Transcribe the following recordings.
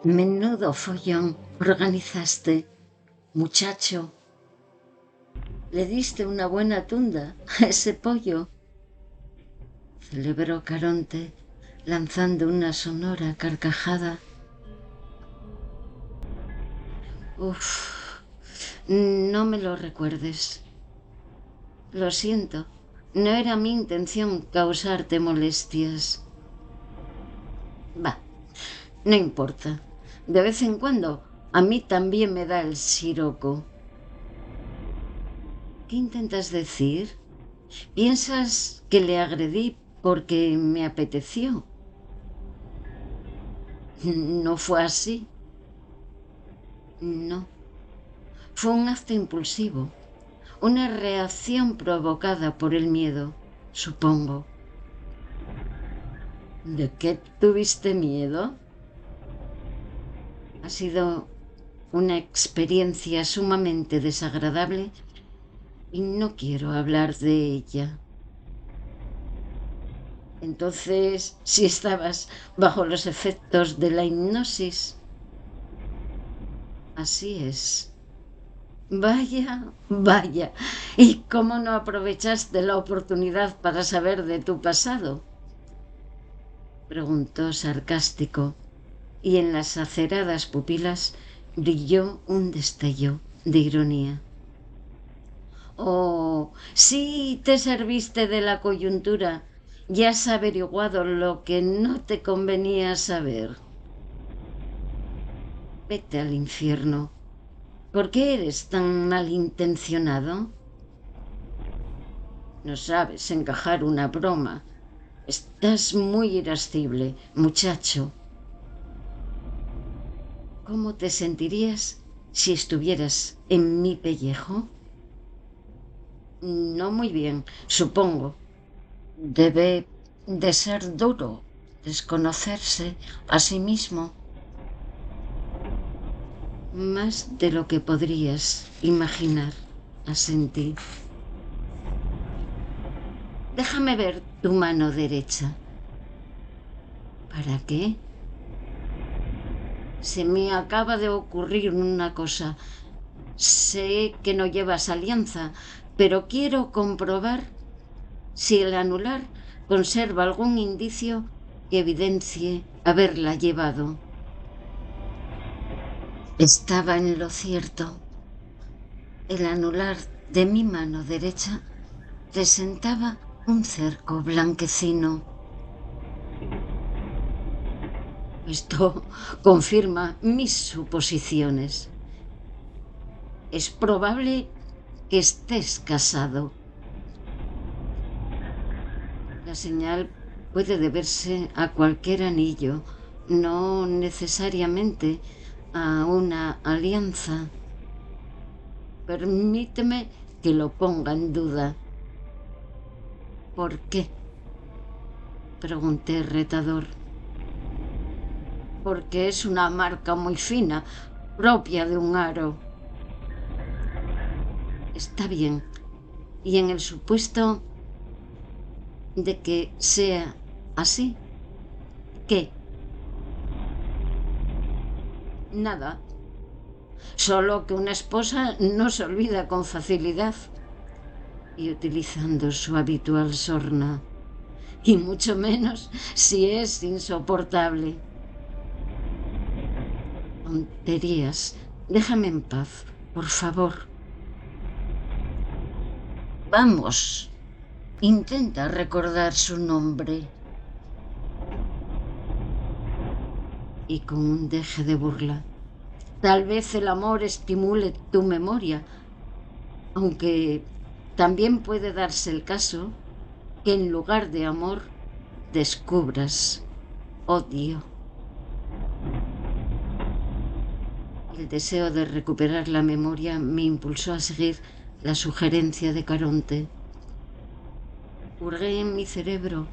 Menudo follón organizaste, muchacho. Le diste una buena tunda a ese pollo, celebró Caronte, lanzando una sonora carcajada. Uf, no me lo recuerdes. Lo siento, no era mi intención causarte molestias. Va, no importa. De vez en cuando a mí también me da el siroco. ¿Qué intentas decir? ¿Piensas que le agredí porque me apeteció? No fue así. No. Fue un acto impulsivo, una reacción provocada por el miedo, supongo. ¿De qué tuviste miedo? Ha sido una experiencia sumamente desagradable y no quiero hablar de ella. Entonces, si estabas bajo los efectos de la hipnosis. Así es. Vaya, vaya. ¿Y cómo no aprovechaste la oportunidad para saber de tu pasado? Preguntó sarcástico, y en las aceradas pupilas brilló un destello de ironía. Oh, sí, te serviste de la coyuntura. Ya has averiguado lo que no te convenía saber. Vete al infierno. ¿Por qué eres tan malintencionado? No sabes encajar una broma. Estás muy irascible, muchacho. ¿Cómo te sentirías si estuvieras en mi pellejo? No muy bien, supongo. Debe de ser duro desconocerse a sí mismo. Más de lo que podrías imaginar, asentí. Déjame ver tu mano derecha. ¿Para qué? Se me acaba de ocurrir una cosa. Sé que no llevas alianza, pero quiero comprobar si el anular conserva algún indicio que evidencie haberla llevado. Estaba en lo cierto. El anular de mi mano derecha presentaba un cerco blanquecino. Esto confirma mis suposiciones. Es probable que estés casado. La señal puede deberse a cualquier anillo, no necesariamente a una alianza. Permíteme que lo ponga en duda. ¿Por qué? Pregunté retador. Porque es una marca muy fina, propia de un aro. Está bien. Y en el supuesto de que sea así, ¿qué? Nada. Solo que una esposa no se olvida con facilidad. Y utilizando su habitual sorna. Y mucho menos si es insoportable. Tonterías. Déjame en paz, por favor. Vamos. Intenta recordar su nombre. Y con un deje de burla. Tal vez el amor estimule tu memoria, aunque también puede darse el caso que en lugar de amor descubras odio. El deseo de recuperar la memoria me impulsó a seguir la sugerencia de Caronte. Hurgué en mi cerebro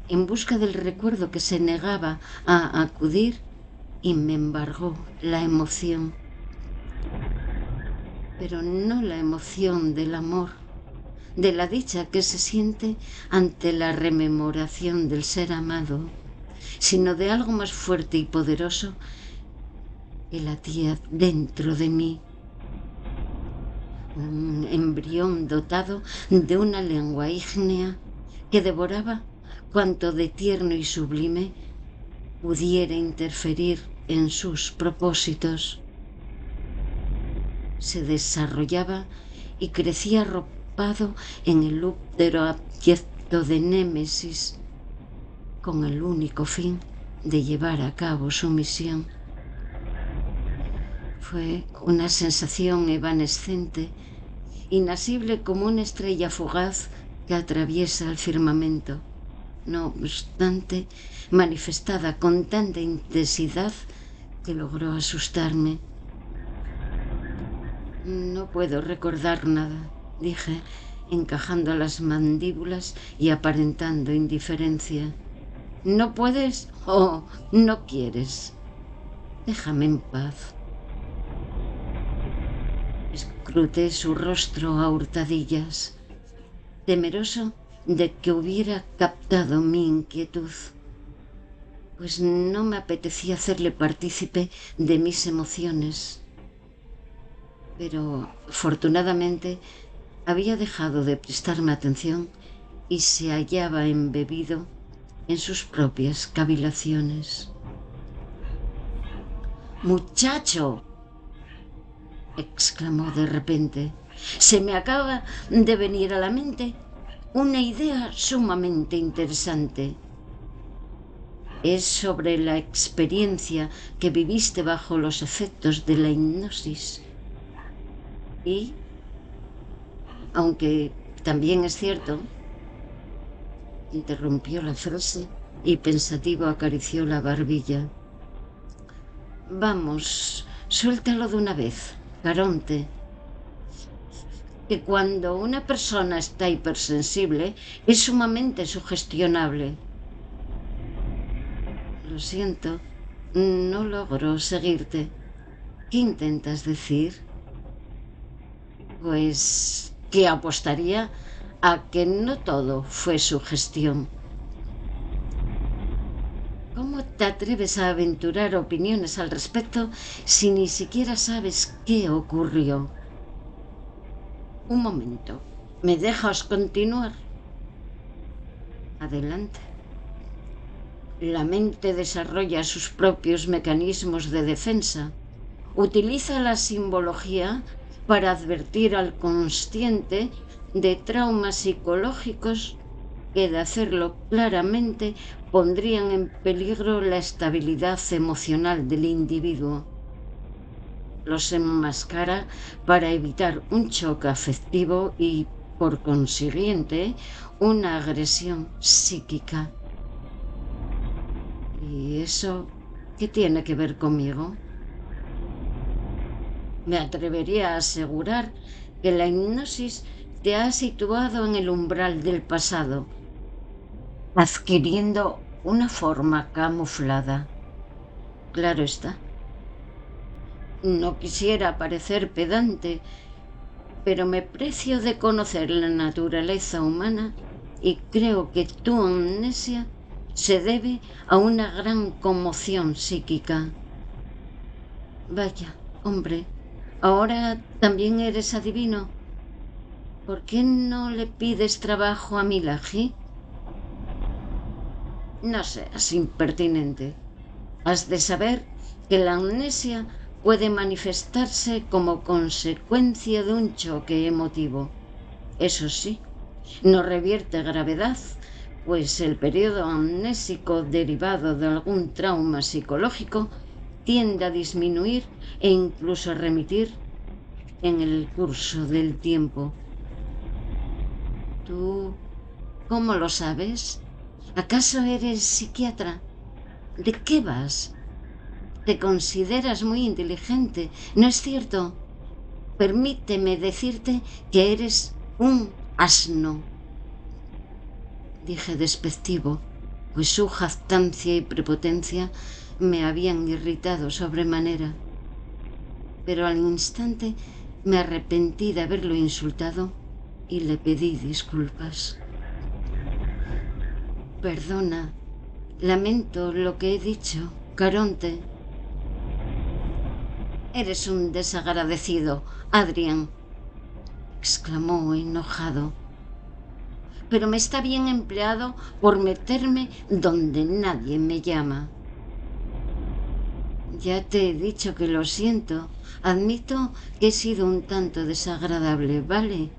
en busca del recuerdo que se negaba a acudir y me embargó la emoción. Pero no la emoción del amor, de la dicha que se siente ante la rememoración del ser amado, sino de algo más fuerte y poderoso que latía dentro de mí. Un embrión dotado de una lengua ígnea que devoraba cuanto de tierno y sublime pudiera interferir en sus propósitos. Se desarrollaba y crecía arropado en el útero abyecto de Némesis, con el único fin de llevar a cabo su misión. Fue una sensación evanescente, inasible como una estrella fugaz que atraviesa el firmamento, no obstante manifestada con tanta intensidad que logró asustarme. No puedo recordar nada, dije, encajando las mandíbulas y aparentando indiferencia. ¿No puedes o no quieres? Déjame en paz. Escruté su rostro a hurtadillas, temeroso de que hubiera captado mi inquietud, pues no me apetecía hacerle partícipe de mis emociones. Pero, afortunadamente, había dejado de prestarme atención y se hallaba embebido en sus propias cavilaciones. ¡Muchacho!, exclamó de repente. Se me acaba de venir a la mente una idea sumamente interesante. Es sobre la experiencia que viviste bajo los efectos de la hipnosis. Y, aunque también es cierto, interrumpió la frase y pensativo acarició la barbilla. Vamos, suéltalo de una vez, Caronte. Que cuando una persona está hipersensible es sumamente sugestionable. Lo siento, no logro seguirte. ¿Qué intentas decir? Pues que apostaría a que no todo fue sugestión. ¿Cómo te atreves a aventurar opiniones al respecto si ni siquiera sabes qué ocurrió? Un momento, ¿me dejas continuar? Adelante. La mente desarrolla sus propios mecanismos de defensa. Utiliza la simbología para advertir al consciente de traumas psicológicos que, de hacerlo claramente, pondrían en peligro la estabilidad emocional del individuo. Los enmascara para evitar un choque afectivo y, por consiguiente, una agresión psíquica. ¿Y eso qué tiene que ver conmigo? Me atrevería a asegurar que la hipnosis te ha situado en el umbral del pasado, adquiriendo una forma camuflada. Claro está. No quisiera parecer pedante, pero me precio de conocer la naturaleza humana y creo que tu amnesia se debe a una gran conmoción psíquica. Vaya, hombre, ¿ahora también eres adivino? ¿Por qué no le pides trabajo a Milagí? No seas impertinente. Has de saber que la amnesia puede manifestarse como consecuencia de un choque emotivo. Eso sí, no revierte gravedad, pues el periodo amnésico derivado de algún trauma psicológico tiende a disminuir e incluso a remitir en el curso del tiempo. ¿Tú cómo lo sabes? ¿Acaso eres psiquiatra? ¿De qué vas? Te consideras muy inteligente, ¿no es cierto? Permíteme decirte que eres un asno, dije despectivo, pues su jactancia y prepotencia me habían irritado sobremanera. Pero al instante me arrepentí de haberlo insultado y le pedí disculpas. Perdona, lamento lo que he dicho, Caronte. Eres un desagradecido, Adrián, exclamó enojado. Pero me está bien empleado por meterme donde nadie me llama. Ya te he dicho que lo siento. Admito que he sido un tanto desagradable, ¿vale?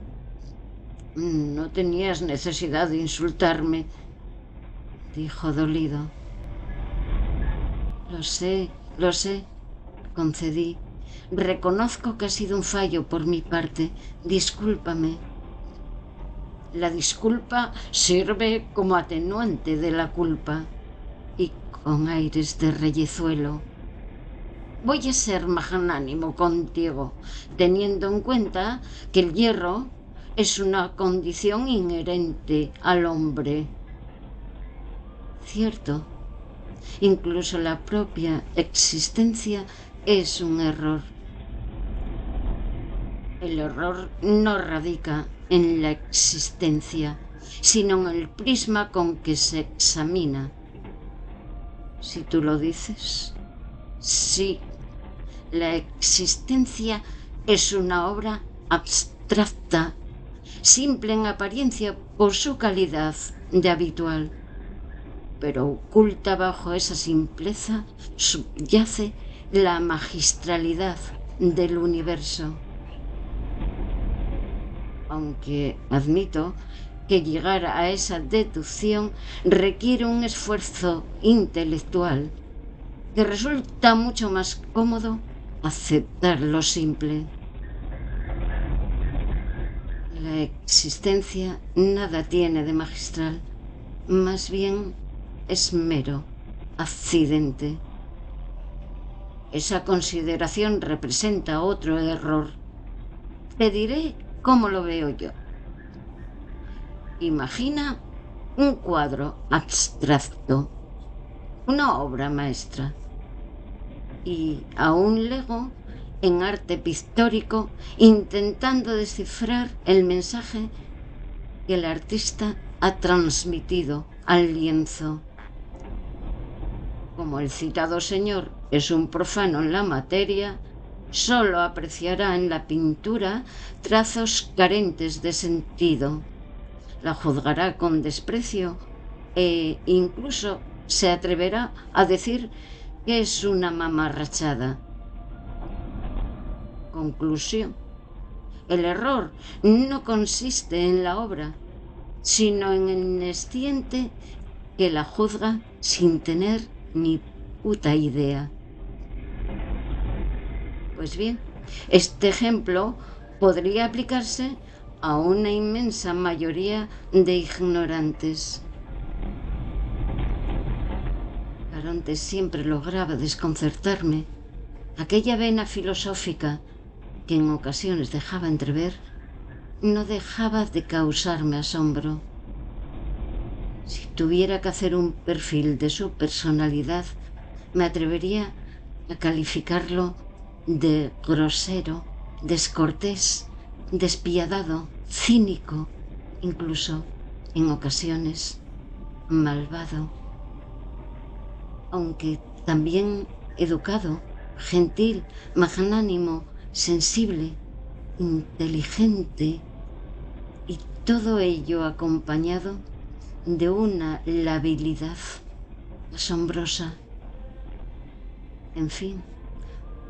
No tenías necesidad de insultarme, dijo dolido. Lo sé, concedí. Reconozco que ha sido un fallo por mi parte. Discúlpame. La disculpa sirve como atenuante de la culpa. Y con aires de reyezuelo. Voy a ser magnánimo contigo, teniendo en cuenta que el hierro es una condición inherente al hombre. Cierto, incluso la propia existencia es un error. El error no radica en la existencia, sino en el prisma con que se examina. Si tú lo dices, sí. La existencia es una obra abstracta, simple en apariencia por su calidad de habitual, pero oculta bajo esa simpleza subyace la magistralidad del universo. Aunque admito que llegar a esa deducción requiere un esfuerzo intelectual que resulta mucho más cómodo aceptar lo simple. La existencia nada tiene de magistral, más bien es mero accidente. Esa consideración representa otro error. Te diré cómo lo veo yo. Imagina un cuadro abstracto, una obra maestra, y a un lego en arte pictórico intentando descifrar el mensaje que el artista ha transmitido al lienzo. Como el citado señor es un profano en la materia, solo apreciará en la pintura trazos carentes de sentido. La juzgará con desprecio e incluso se atreverá a decir que es una mamarrachada. Conclusión. El error no consiste en la obra, sino en el nesciente que la juzga sin tener ni puta idea. Pues bien, este ejemplo podría aplicarse a una inmensa mayoría de ignorantes. Caronte siempre lograba desconcertarme. Aquella vena filosófica que en ocasiones dejaba entrever no dejaba de causarme asombro. Si tuviera que hacer un perfil de su personalidad, me atrevería a calificarlo de grosero, descortés, despiadado, cínico, incluso, en ocasiones, malvado, aunque también educado, gentil, magnánimo, sensible, inteligente, y todo ello acompañado de una labilidad asombrosa. En fin,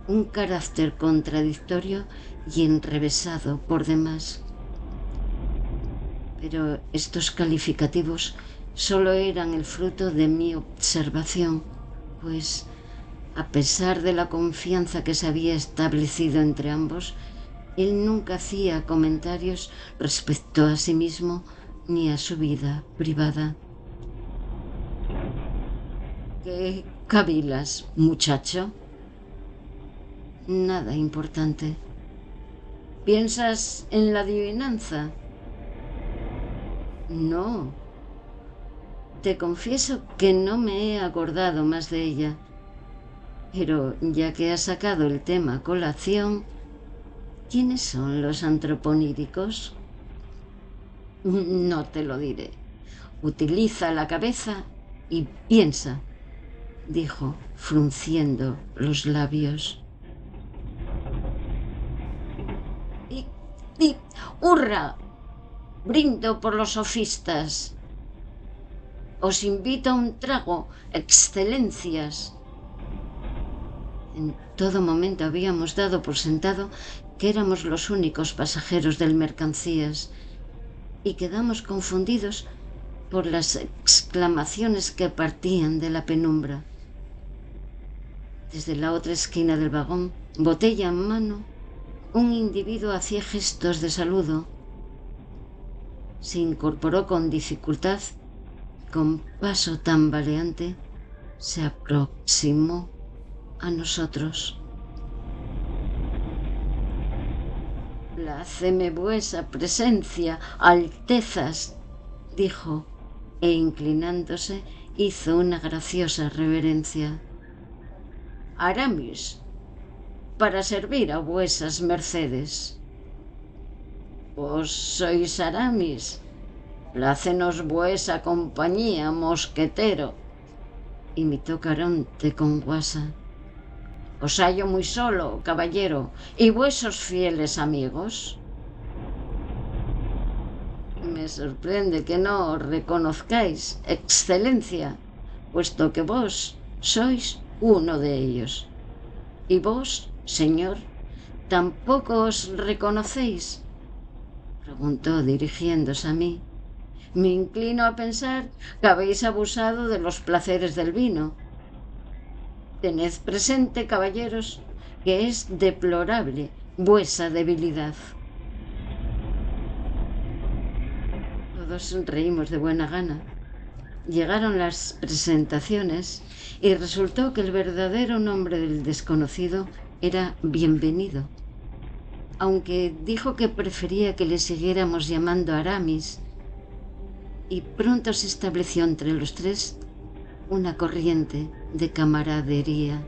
un carácter contradictorio y enrevesado por demás. Pero estos calificativos solo eran el fruto de mi observación, pues, a pesar de la confianza que se había establecido entre ambos, él nunca hacía comentarios respecto a sí mismo ni a su vida privada. ¿Qué cavilas, muchacho? Nada importante. ¿Piensas en la adivinanza? No. Te confieso que no me he acordado más de ella. Pero ya que has sacado el tema a colación, ¿quiénes son los antroponíricos? No te lo diré. Utiliza la cabeza y piensa, dijo, frunciendo los labios. ¡Hurra! Brindo por los sofistas. Os invito a un trago, excelencias. En todo momento habíamos dado por sentado que éramos los únicos pasajeros del Mercancías y quedamos confundidos por las exclamaciones que partían de la penumbra. Desde la otra esquina del vagón, botella en mano, un individuo hacía gestos de saludo. Se incorporó con dificultad, con paso tambaleante, se aproximó a nosotros. «Pláceme vuesa presencia, altezas», dijo, e inclinándose hizo una graciosa reverencia. «Aramis, para servir a vuesas mercedes». «Vos sois Aramis. Plácenos vuesa compañía, mosquetero», imitó Caronte con guasa. «Os hallo muy solo, caballero, y vuesos fieles amigos». «Me sorprende que no os reconozcáis, excelencia, puesto que vos sois uno de ellos. ¿Y vos, señor, tampoco os reconocéis?», preguntó dirigiéndose a mí. «Me inclino a pensar que habéis abusado de los placeres del vino. Tened presente, caballeros, que es deplorable vuesa debilidad». Todos reímos de buena gana. Llegaron las presentaciones y resultó que el verdadero nombre del desconocido era Bienvenido, aunque dijo que prefería que le siguiéramos llamando Aramis, y pronto se estableció entre los tres una corriente de camaradería.